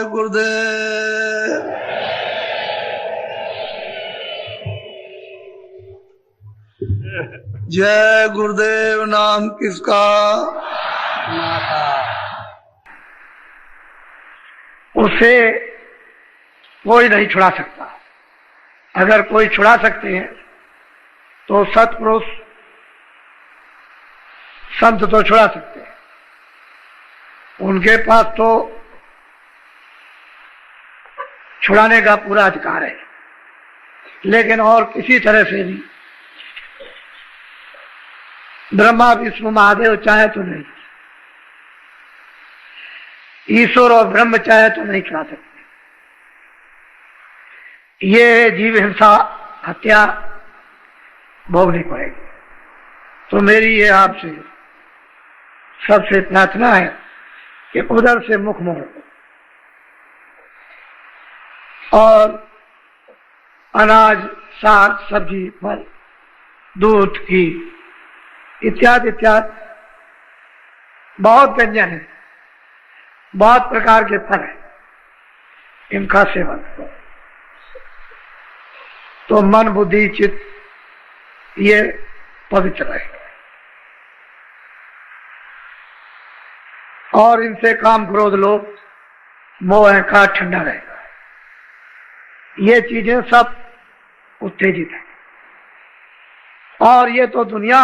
गुरुदेव। जय गुरुदेव। नाम किसका? माता। उसे कोई नहीं छुड़ा सकता। अगर कोई छुड़ा सकते हैं तो सत्पुरुष संत तो छुड़ा सकते हैं, उनके पास तो छुड़ाने का पूरा अधिकार है। लेकिन और किसी तरह से भी ब्रह्मा विष्णु महादेव चाहे तो नहीं, ईश्वर और ब्रह्म चाहे तो नहीं छुड़ा सकते। ये जीव हिंसा हत्या भोगनी पड़ेगी। तो मेरी ये आपसे सबसे प्रार्थना है कि उधर से मुख मोड़ो और अनाज, साग, सब्जी, फल, दूध, घी इत्यादि इत्यादि बहुत व्यंजन है, बहुत प्रकार के फल है, इनका सेवन करो तो मन, बुद्धि, चित्त ये पवित्र रहेगा और इनसे काम, क्रोध, लोभ, मोह, अहंकार ठंडा रहेगा। ये चीजें सब उत्तेजित है और ये तो दुनिया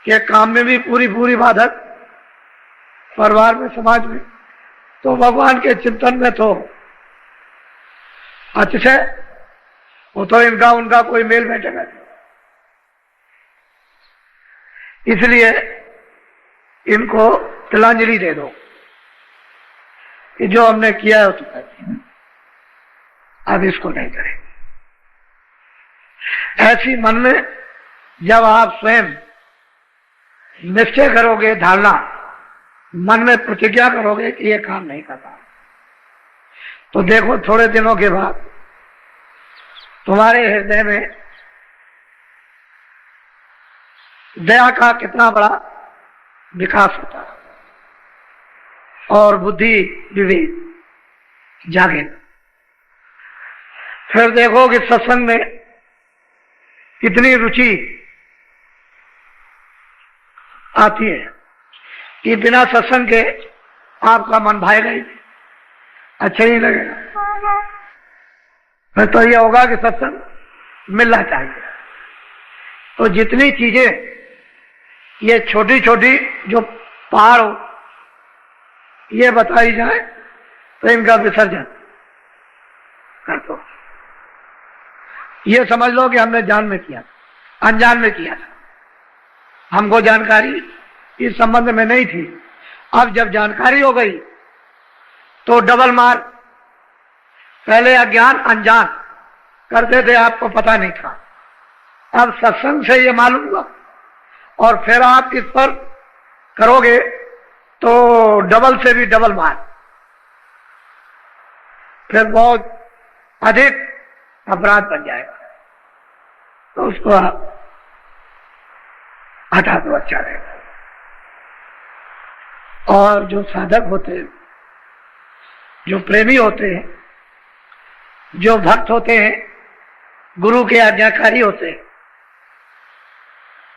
के काम में भी पूरी पूरी बाधक, परिवार में, समाज में, तो भगवान के चिंतन में तो अतिशय, वो तो इनका उनका कोई मेल बैठेगा। इसलिए इनको तिलांजलि दे दो कि जो हमने किया है वो तो करते हैं, अब इसको नहीं करें। ऐसी मन में जब आप स्वयं निश्चय करोगे, धारणा मन में प्रतिज्ञा करोगे कि ये काम नहीं करता, तो देखो थोड़े दिनों के बाद तुम्हारे हृदय में दया का कितना बड़ा विकास होता है और बुद्धि विवेक जागेगा। फिर देखो कि सत्संग में कितनी रुचि आती है कि बिना सत्संग के आपका मन भाएगा ही, अच्छा ही लगेगा। फिर तो यह होगा कि सत्संग मिलना चाहिए। तो जितनी चीजें ये छोटी छोटी जो पहाड़ हो ये बताई जाए तो इनका विसर्जन कर दो। ये समझ लो कि हमने जान में किया, अनजान में किया था, हमको जानकारी इस संबंध में नहीं थी। अब जब जानकारी हो गई तो डबल मार। पहले अज्ञान, अनजान करते थे, आपको पता नहीं था। अब सत्संग से ये मालूम हुआ और फिर आप इस पर करोगे तो डबल से भी डबल मार, फिर बहुत अधिक अपराध बन जाएगा। तो उसको आप हटा दो, अच्छा रहेगा। और जो साधक होते हैं, जो प्रेमी होते हैं, जो भक्त होते हैं, गुरु के आज्ञाकारी होते हैं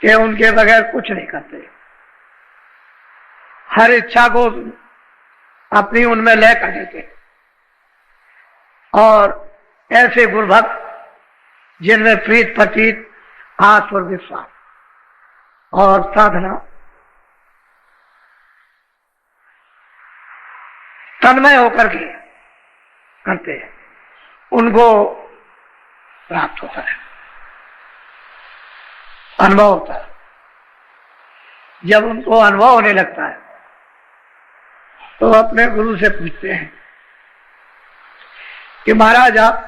कि उनके बगैर कुछ नहीं करते, हर इच्छा को अपनी उनमें लय कर देते। और ऐसे गुरु भक्त जिनमें प्रीत, प्रतीत, आस और विश्वास और साधना तन्मय होकर के करते हैं, उनको प्राप्त होता है, अनुभव होता है। जब उनको अनुभव होने लगता है तो अपने गुरु से पूछते हैं कि महाराज आप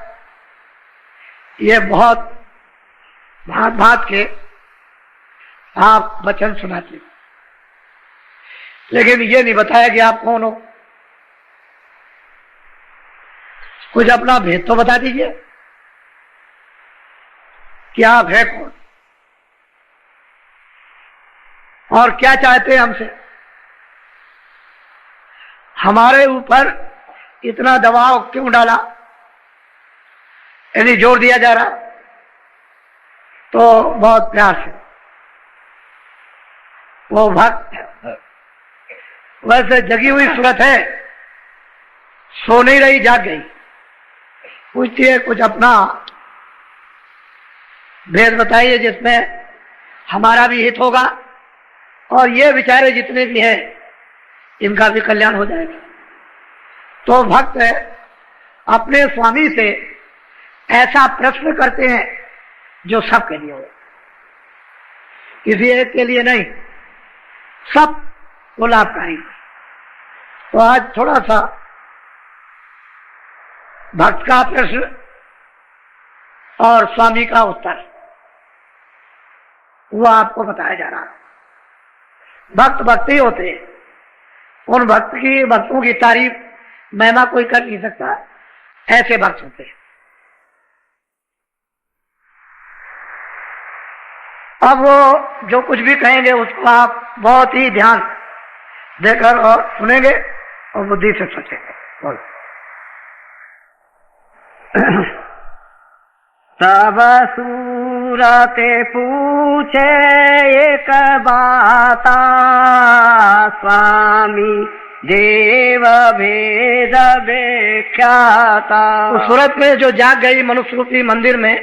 ये बहुत भांत भांत के आप वचन सुनाते, लेकिन ये नहीं बताया कि आप कौन हो। कुछ अपना भेद तो बता दीजिए कि आप है कौन और क्या चाहते हैं हमसे। हमारे ऊपर इतना दबाव क्यों डाला, यानी जोर दिया जा रहा? तो बहुत प्यार से वो भक्त वैसे जगी हुई सूरत है, सो नहीं रही, जाग गई। पूछती है कुछ अपना भेद बताइए जिसमें हमारा भी हित होगा और ये बेचारे जितने भी हैं इनका भी कल्याण हो जाएगा। तो भक्त अपने स्वामी से ऐसा प्रश्न करते हैं जो सबके लिए हो, किसी एक के लिए नहीं, सब को लाभकारी। तो आज थोड़ा सा भक्त का प्रश्न और स्वामी का उत्तर वो आपको बताया जा रहा है। भक्त भक्ति होते हैं, उन भक्तों की तारीफ महिमा कोई कर नहीं सकता, ऐसे भक्त होते हैं। अब वो जो कुछ भी कहेंगे उसको आप बहुत ही ध्यान देकर और सुनेंगे और बुद्धि से सोचेंगे। बोलो। तब सूरते पूछे एक बाता, स्वामी देव भेद व्याख्याता। तो सूरत में जो जाग गई मनुष्य रूपी मंदिर में,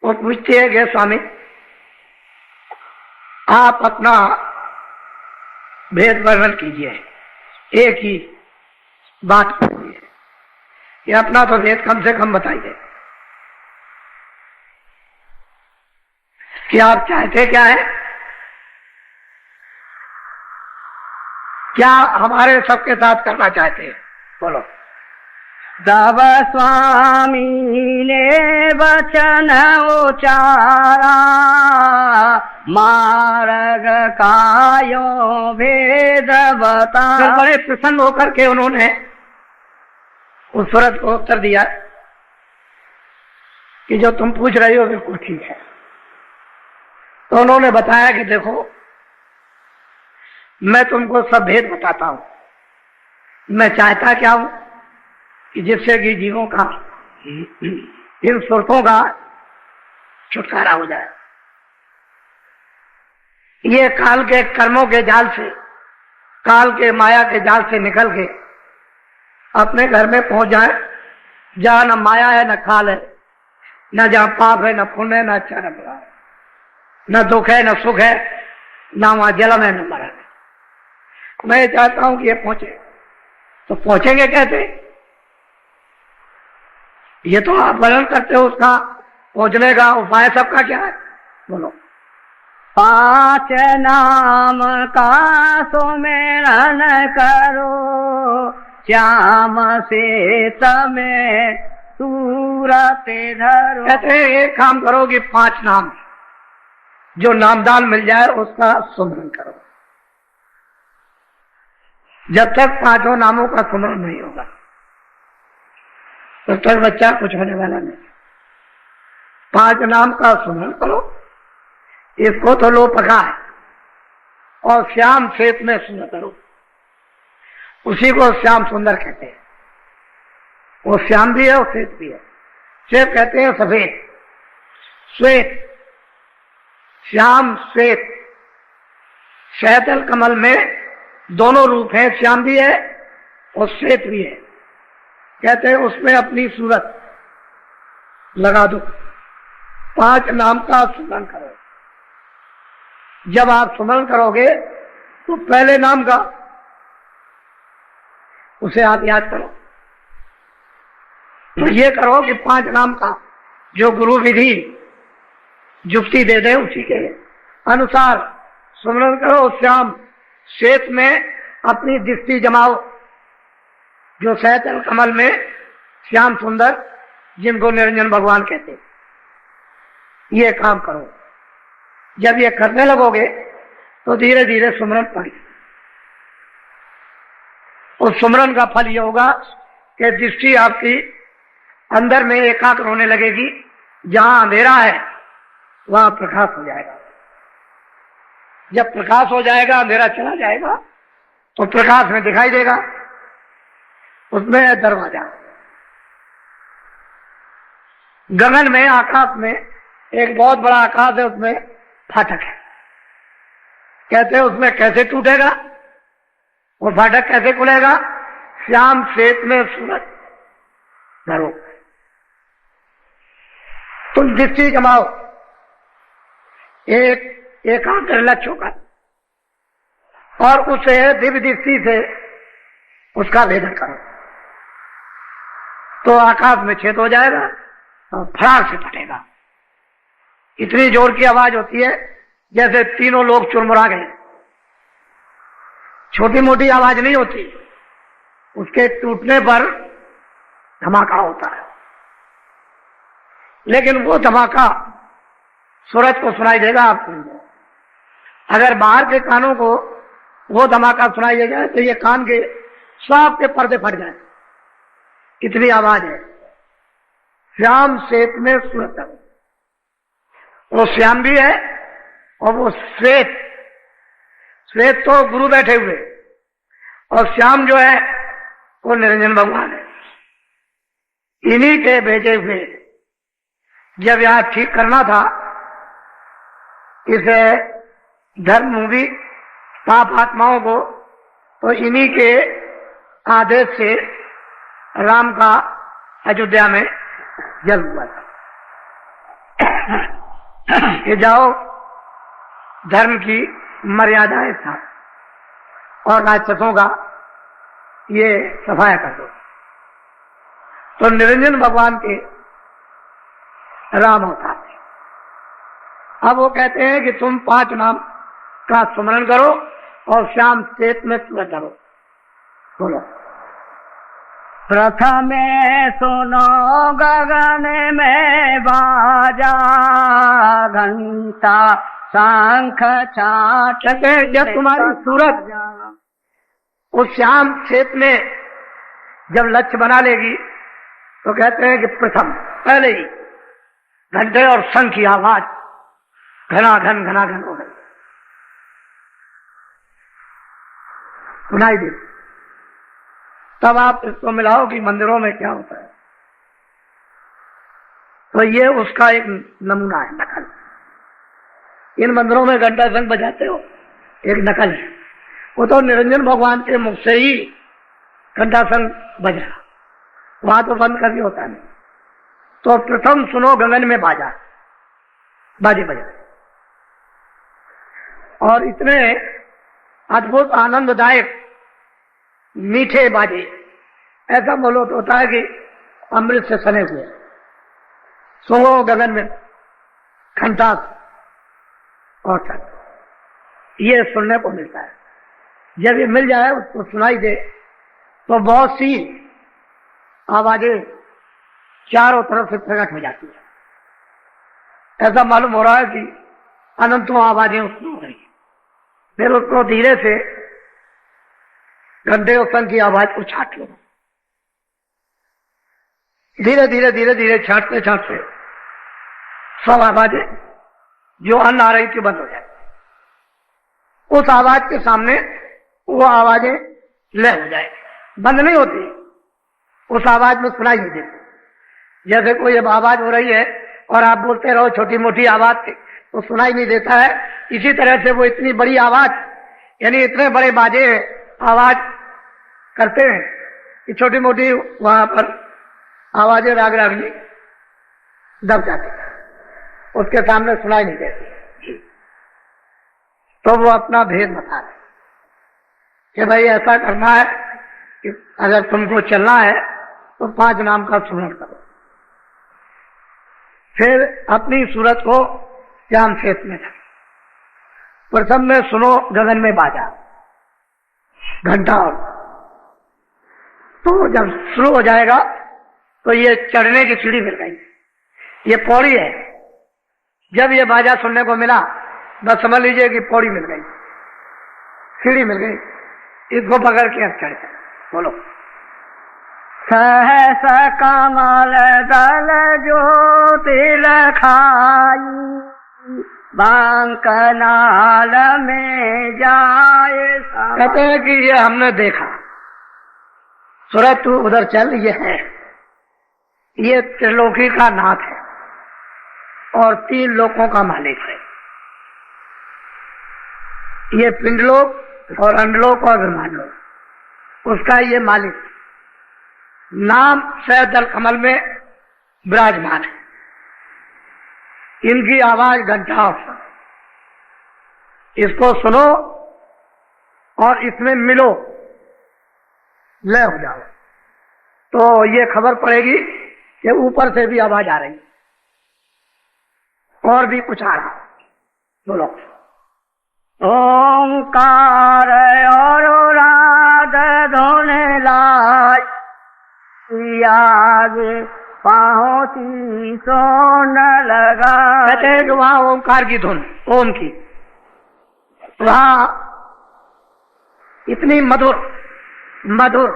वो पूछती है कि स्वामी आप अपना भेद वर्णन कीजिए, एक ही बात कीजिए, ये अपना तो भेद कम से कम बताइए कि आप चाहते क्या है, क्या हमारे सबके साथ करना चाहते हैं? बोलो। तब स्वामी ने वचन उचारा, मार्ग कायो भेद बता। बड़े प्रसन्न होकर के उन्होंने उस सूरत को उत्तर दिया कि जो तुम पूछ रही हो बिल्कुल ठीक है। तो उन्होंने बताया कि देखो मैं तुमको सब भेद बताता हूं, मैं चाहता क्या हूं कि जिससे कि जीवों का इन सुरतों का छुटकारा हो जाए, ये काल के कर्मों के जाल से, काल के माया के जाल से निकल के अपने घर में पहुंच जाए, जहां न माया है न काल है, न जहां पाप है न पुण्य है, न अच्छा न बुरा है, न दुख है न सुख है, न वहां जन्म है न मरण है। मैं चाहता हूं कि ये पहुंचे। तो पहुंचेंगे कैसे? ये तो आप वर्णन करते हो, उसका पहुंचने का उपाय सबका क्या है? बोलो। 5 नाम का सुमिरन करो, श्याम से तमें सूरत धरो। कहते हैं एक काम करो कि 5 नाम जो नामदान मिल जाए उसका सुमरन करो। जब तक 5 नामों का सुमरन नहीं होगा तब तक बच्चा कुछ होने वाला नहीं। 5 नाम का सुमरन करो, इसको तो लो पका है, और श्याम श्वेत में सुंदर करो, उसी को श्याम सुंदर कहते हैं। वो श्याम भी है और श्वेत भी है। श्वेत कहते हैं सफेद, श्वेत, श्याम श्वेत। शैतल कमल में दोनों रूप हैं, श्याम भी है और श्वेत भी है। कहते हैं उसमें अपनी सूरत लगा दो, 5 नाम का सुमरन करो। जब आप सुमरन करोगे तो पहले नाम का उसे आप याद करो। तो ये करो कि 5 नाम का जो गुरु विधि जुक्ति दे दे उसी के अनुसार सुमरन करो। श्याम श्वेत में अपनी दृष्टि जमाओ, जो शैतल कमल में श्याम सुंदर, जिनको निरंजन भगवान कहते, ये काम करो। जब ये करने लगोगे तो धीरे धीरे सुमरन पड़ी। उस सुमरन का फल ये होगा कि दृष्टि आपकी अंदर में एकाग्र होने लगेगी। जहां अंधेरा है वहां प्रकाश हो जाएगा। जब प्रकाश हो जाएगा, अंधेरा चला जाएगा, तो प्रकाश में दिखाई देगा। उसमें है दरवाजा। गगन में, आकाश में एक बहुत बड़ा आकाश है, उसमें फाटक है। कहते हैं उसमें कैसे टूटेगा, वो फाटक कैसे खुलेगा? श्याम श्वेत में सूरज धरो, तुम दृष्टि जमाओ, एक आकर लक्ष्य होगा और उसे दिव्य दृष्टि से उसका भेदन करो, तो आकाश में छेद हो जाएगा और फरार से फटेगा। इतनी जोर की आवाज होती है जैसे तीनों लोग चुरमुरा गए। छोटी मोटी आवाज नहीं होती, उसके टूटने पर धमाका होता है। लेकिन वो धमाका सूरज को सुनाई देगा आपको। अगर बाहर के कानों को वो धमाका सुनाई देगा तो ये कान के सब के पर्दे फट जाए, इतनी आवाज है। श्याम श्वेत में सूरज, वो श्याम भी है और वो श्वेत, श्वेत तो गुरु बैठे हुए, और श्याम जो है वो निरंजन भगवान है। इन्हीं के भेजे हुए जब यहां ठीक करना था इसे धर्म मूवी पाप आत्माओं को, तो इन्हीं के आदेश से राम का अयोध्या में जन्म हुआ था। ये जाओ धर्म की मर्यादाएं था और राक्षसों का ये सफाया कर दो। तो निरंजन भगवान के राम अवतार थे। अब वो कहते हैं कि तुम 5 नाम का स्मरण करो और श्याम श्वेत में सूरज धरो। बोलो। प्रथमे सुनो गगन में बाजा, घंटा शंख छाट। जब तुम्हारी सूरज उस श्याम श्वेत में जब लक्ष्य बना लेगी तो कहते हैं कि प्रथम पहले ही घंटे और शंख की आवाज घनाघन हो गई, सुनाई दे। तब आप इसको मिलाओ कि मंदिरों में क्या होता है। तो ये उसका एक नमूना है, नकल। इन मंदिरों में घंटा शंख बजाते हो, एक नकल है। वो तो निरंजन भगवान के मुख से ही घंटा शंख बज रहा, वहां तो बंद करके होता नहीं। तो प्रथम सुनो गगन में बाजा, बाजे बजा, और इतने अद्भुत आनंददायक मीठे बाजे, ऐसा बोलो तो होता है कि अमृत से सने हुए। सुनो गगन में घंटा और शंख, ये सुनने को मिलता है। जब ये मिल जाए, उसको सुनाई दे, तो बहुत सी आवाजें चारों तरफ से प्रकट हो जाती है। ऐसा मालूम हो रहा है कि अनंतों आवाजें उत्पन्न हो रही है। फिर उसको धीरे से घंटे और शंख की आवाज को छाट लो। धीरे धीरे धीरे धीरे छाटते छाटते सब आवाजें जो अन्न आ रही थी बंद हो जाए। उस आवाज के सामने वो आवाजें लय हो जाए, बंद नहीं होती, उस आवाज में सुनाई नहीं देती। जैसे कोई अब आवाज हो रही है और आप बोलते रहो छोटी मोटी आवाज से, तो सुनाई नहीं देता है। इसी तरह से वो इतनी बड़ी आवाज, यानी इतने बड़े बाजे आवाज करते हैं कि छोटी मोटी वहां पर आवाजें राग रागनी दब जाती है, उसके सामने सुनाई नहीं देती। तो वो अपना भेद बता रहे कि भाई ऐसा करना है कि अगर तुमको चलना है तो 5 नाम का स्मरण करो। फिर अपनी सूरत को श्याम श्वेत में रखो। प्रथम में सुनो गगन में बाजा, घंटा। तो जब शुरू हो जाएगा तो ये चढ़ने की सीढ़ी मिल गई, ये पौड़ी है। जब ये बाजा सुनने को मिला, बस समझ लीजिए कि पौड़ी मिल गई, सीढ़ी मिल गई, इसको पकड़ के अब चढ़। बोलो। सहस कमल दल ज्योति लखाई, बांकनाल में जाए। कहते हैं कि ये हमने देखा, सूरज तू उधर चल, ये है, ये त्रिलोकी का नाथ है और 3 लोकों का मालिक है। ये पिंडलोक और अंडलोक और ब्रह्मांडलोक, उसका ये मालिक नाम सैदल कमल में विराजमान है। इनकी आवाज घंटा, इसको सुनो और इसमें मिलो, लय हो जाओ, तो ये खबर पड़ेगी कि ऊपर से भी आवाज आ रही और भी कुछ आ रहा। बोलो। ओंकार और राध धोने लाई, आगे पहुंची सोन लगा। कहते हैं कि वहां ओंकार की धुन, ओम की, वहां इतनी मधुर मधुर